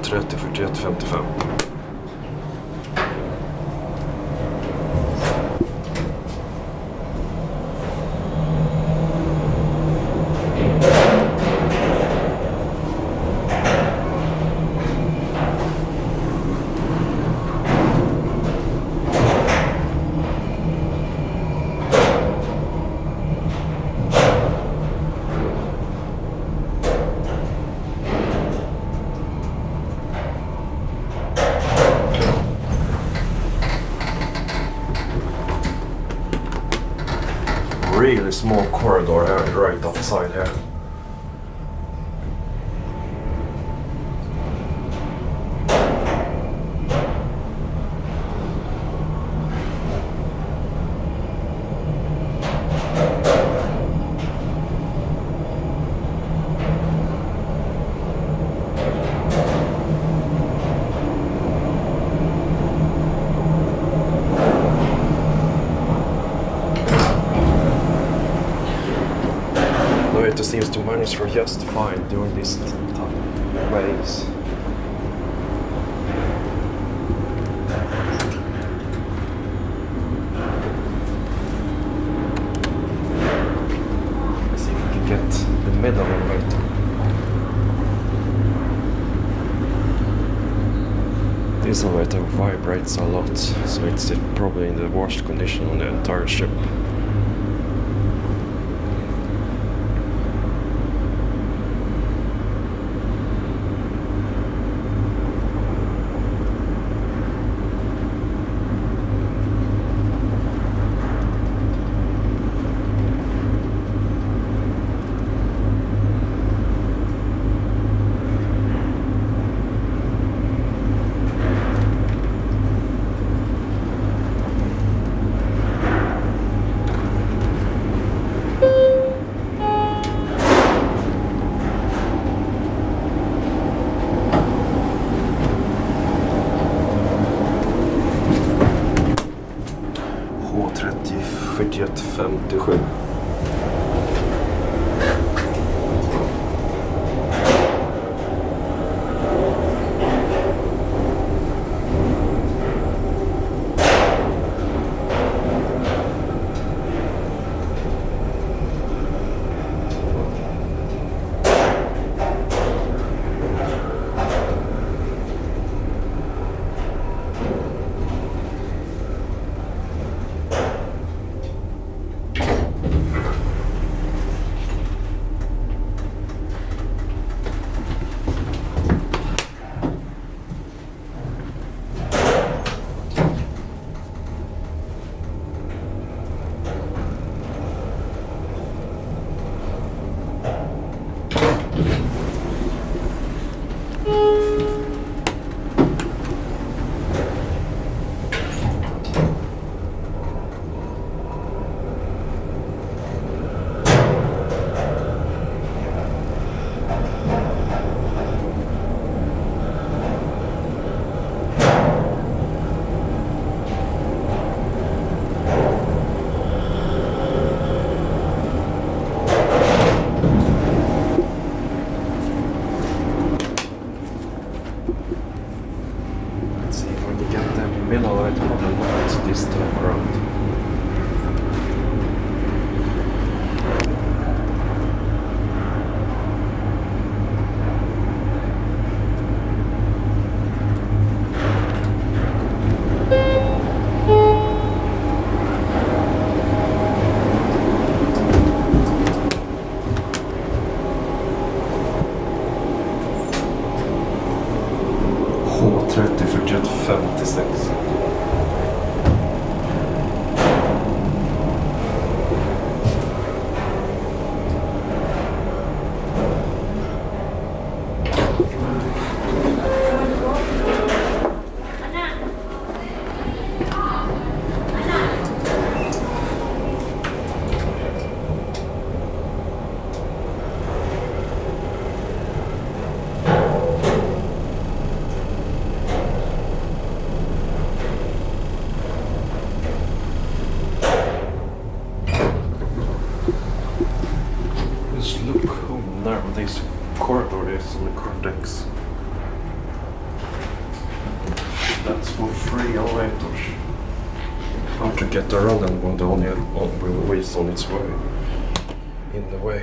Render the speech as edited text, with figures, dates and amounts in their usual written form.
H30 41 55. Really small corridor here, right outside here. It seems to manage for just fine during these waves. Let's see if we can get the middle elevator. This elevator vibrates a lot, so it's probably in the worst condition on the entire ship. H30 41 57. H30 41 56. This corridor is on the cortex. That's for free elevators. How to get around and when the only wheel is on its way. In the way.